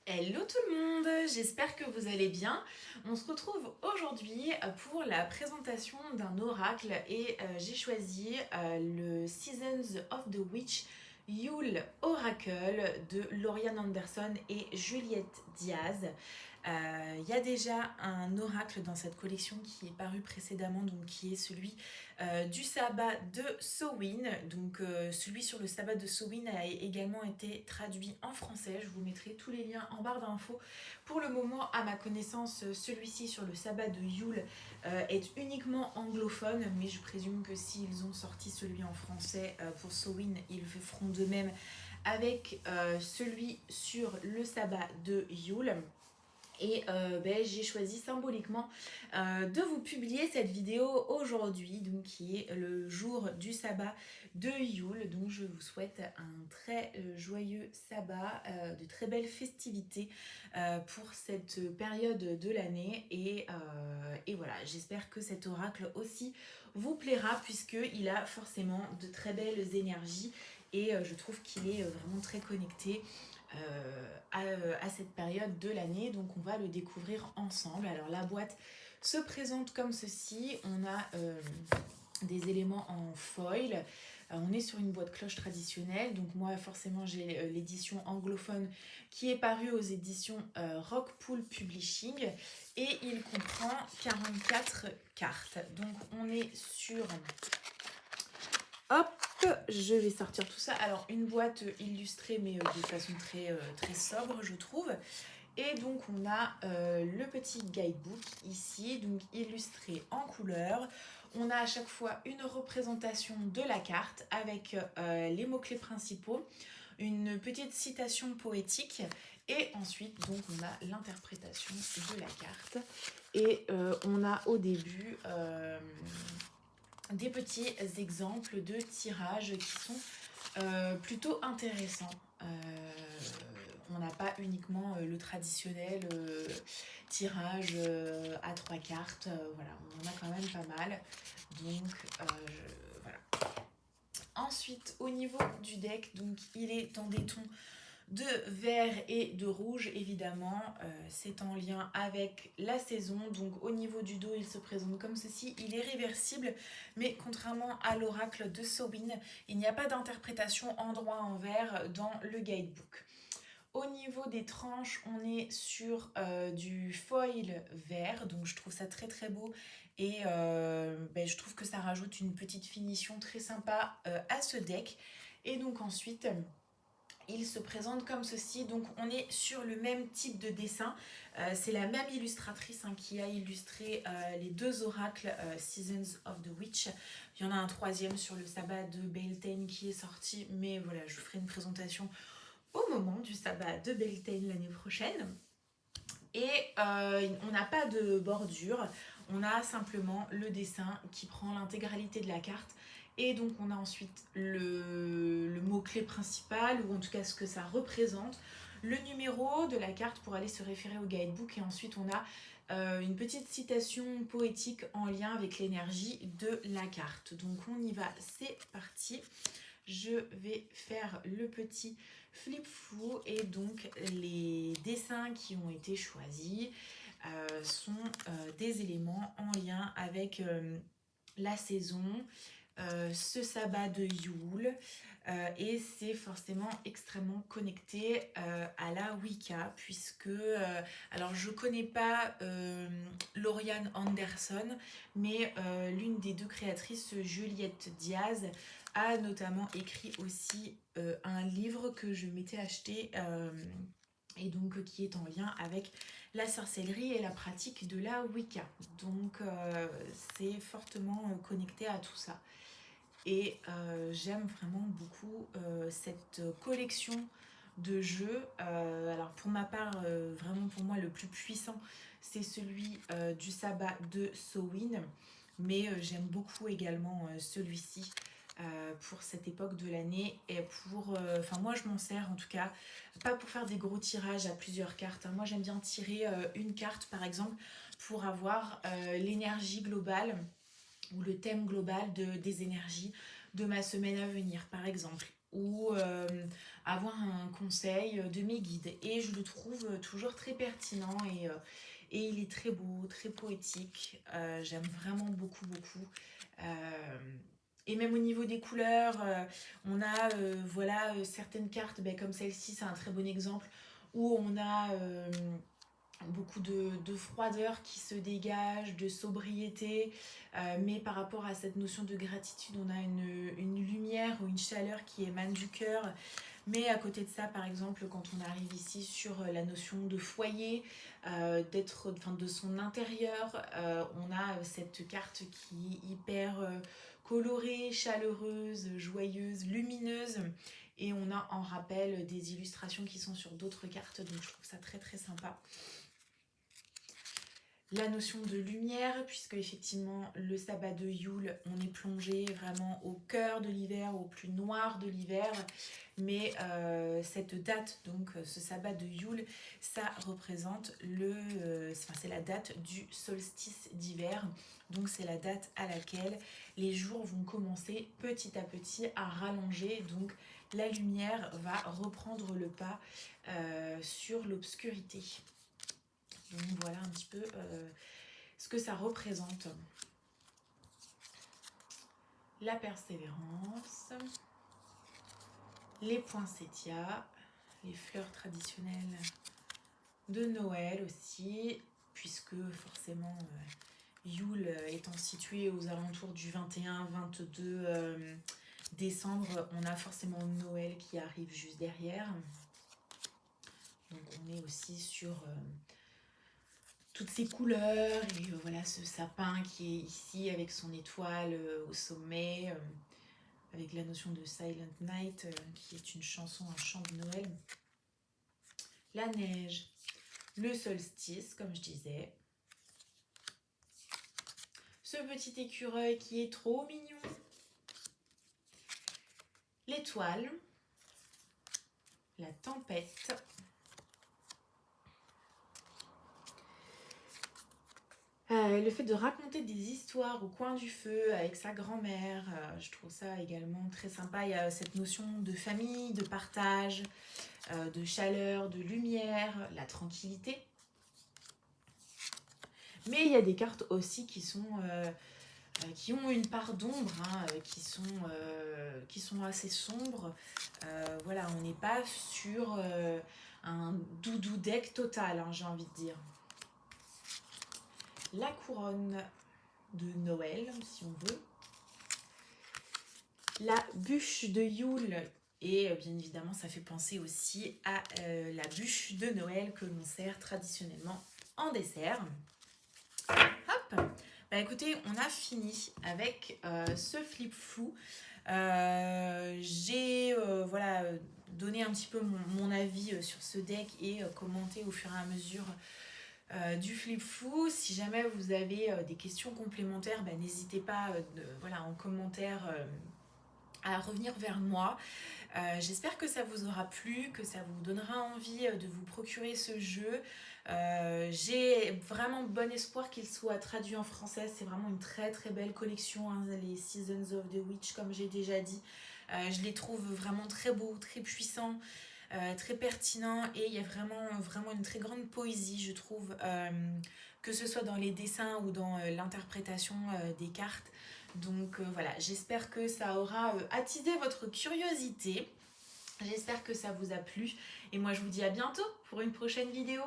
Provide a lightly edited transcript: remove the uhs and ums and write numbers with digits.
Hello tout le monde, j'espère que vous allez bien. On se retrouve aujourd'hui pour la présentation d'un oracle et j'ai choisi le Seasons of the Witch Yule Oracle de Lauriane Anderson et Juliette Diaz. Il y a déjà un oracle dans cette collection qui est paru précédemment, donc qui est celui du sabbat de Samhain. Donc celui sur le sabbat de Samhain a également été traduit en français. Je vous mettrai tous les liens en barre d'infos. Pour le moment, à ma connaissance, celui-ci sur le sabbat de Yule est uniquement anglophone, mais je présume que s'ils ont sorti celui en français pour Samhain, ils le feront de même avec celui sur le sabbat de Yule. Et j'ai choisi symboliquement de vous publier cette vidéo aujourd'hui, donc qui est le jour du sabbat de Yule. Donc je vous souhaite un très joyeux sabbat, de très belles festivités pour cette période de l'année. Et voilà, j'espère que cet oracle aussi vous plaira puisqu'il a forcément de très belles énergies et je trouve qu'il est vraiment très connecté à cette période de l'année. Donc on va le découvrir ensemble. Alors la boîte se présente comme ceci. On a des éléments en foil. On est sur une boîte cloche traditionnelle. Donc moi forcément j'ai l'édition anglophone qui est parue aux éditions Rockpool Publishing. Et il comprend 44 cartes. Donc on est sur... Hop, je vais sortir tout ça. Alors, une boîte illustrée, mais de façon très sobre, je trouve. Et donc, on a le petit guidebook ici, donc illustré en couleur. On a à chaque fois une représentation de la carte avec les mots-clés principaux, une petite citation poétique. Et ensuite, donc, on a l'interprétation de la carte. Et on a au début... des petits exemples de tirages qui sont plutôt intéressants. On n'a pas uniquement le traditionnel tirage à 3 cartes. Voilà, on en a quand même pas mal. Donc voilà. Ensuite, au niveau du deck, donc il est en des tons de vert et de rouge évidemment, c'est en lien avec la saison. Donc au niveau du dos il se présente comme ceci, il est réversible mais contrairement à l'oracle de Samhain, il n'y a pas d'interprétation endroit-envers dans le guidebook. Au niveau des tranches, on est sur du foil vert, donc je trouve ça très beau et je trouve que ça rajoute une petite finition très sympa à ce deck. Et donc ensuite il se présente comme ceci. Donc on est sur le même type de dessin. C'est la même illustratrice qui a illustré les deux oracles Seasons of the Witch. Il y en a un troisième sur le sabbat de Beltane qui est sorti, mais voilà, je ferai une présentation au moment du sabbat de Beltane l'année prochaine. Et on n'a pas de bordure, on a simplement le dessin qui prend l'intégralité de la carte. Et donc on a ensuite le mot-clé principal, ou en tout cas ce que ça représente, le numéro de la carte pour aller se référer au guidebook, et ensuite on a une petite citation poétique en lien avec l'énergie de la carte. Donc on y va, c'est parti. Je vais faire le petit flip through et donc les dessins qui ont été choisis sont des éléments en lien avec la saison, ce sabbat de Yule, et c'est forcément extrêmement connecté à la Wicca puisque alors je connais pas Lauriane Anderson, mais l'une des deux créatrices, Juliette Diaz, a notamment écrit aussi un livre que je m'étais acheté et donc qui est en lien avec la sorcellerie et la pratique de la Wicca. Donc c'est fortement connecté à tout ça. Et j'aime vraiment beaucoup cette collection de jeux. Alors pour ma part, vraiment pour moi le plus puissant, c'est celui du sabbat de Samhain. Mais j'aime beaucoup également celui-ci pour cette époque de l'année. Et pour... Enfin moi je m'en sers en tout cas, pas pour faire des gros tirages à plusieurs cartes. Moi j'aime bien tirer une carte par exemple pour avoir l'énergie globale ou le thème global des énergies de ma semaine à venir par exemple. ou avoir un conseil de mes guides. Et je le trouve toujours très pertinent et il est très beau, très poétique. J'aime vraiment beaucoup, beaucoup. Et même au niveau des couleurs, on a voilà, certaines cartes, ben, comme celle-ci, c'est un très bon exemple, où on a beaucoup de froideur qui se dégage, de sobriété, mais par rapport à cette notion de gratitude, on a une lumière ou une chaleur qui émane du cœur. Mais à côté de ça, par exemple, quand on arrive ici sur la notion de foyer, de son intérieur, on a cette carte qui est hyper colorée, chaleureuse, joyeuse, lumineuse. Et on a en rappel des illustrations qui sont sur d'autres cartes, donc je trouve ça très très sympa. La notion de lumière, puisque effectivement le sabbat de Yule, on est plongé vraiment au cœur de l'hiver, au plus noir de l'hiver, mais cette date, donc ce sabbat de Yule, ça représente c'est la date du solstice d'hiver, donc c'est la date à laquelle les jours vont commencer petit à petit à rallonger, donc la lumière va reprendre le pas sur l'obscurité. Donc voilà un petit peu ce que ça représente. La persévérance, les poinsettias, les fleurs traditionnelles de Noël aussi, puisque forcément Yule étant situé aux alentours du 21-22 décembre, on a forcément Noël qui arrive juste derrière. Donc on est aussi sur toutes ces couleurs et voilà ce sapin qui est ici avec son étoile au sommet, avec la notion de Silent Night qui est une chanson, un chant de Noël. La neige, le solstice comme je disais, ce petit écureuil qui est trop mignon, l'étoile, la tempête, le fait de raconter des histoires au coin du feu avec sa grand-mère, je trouve ça également très sympa. Il y a cette notion de famille, de partage, de chaleur, de lumière, la tranquillité. Mais il y a des cartes aussi qui ont une part d'ombre, hein, qui sont assez sombres. Voilà, on n'est pas sur un doudou deck total, hein, j'ai envie de dire. La couronne de Noël, si on veut. La bûche de Yule, et bien évidemment ça fait penser aussi à la bûche de Noël que l'on sert traditionnellement en dessert. Hop, bah écoutez, on a fini avec ce flip flou. J'ai voilà, donné un petit peu mon avis sur ce deck et commenté au fur et à mesure du flip flou. Si jamais vous avez des questions complémentaires, bah, n'hésitez pas voilà, en commentaire à revenir vers moi. J'espère que ça vous aura plu, que ça vous donnera envie de vous procurer ce jeu. J'ai vraiment bon espoir qu'il soit traduit en français. C'est vraiment une très très belle collection, hein, les Seasons of the Witch, comme j'ai déjà dit. Je les trouve vraiment très beaux, très puissants, très pertinents, et il y a vraiment, vraiment une très grande poésie, je trouve, que ce soit dans les dessins ou dans l'interprétation des cartes. Donc voilà, j'espère que ça aura attisé votre curiosité. J'espère que ça vous a plu. Et moi, je vous dis à bientôt pour une prochaine vidéo.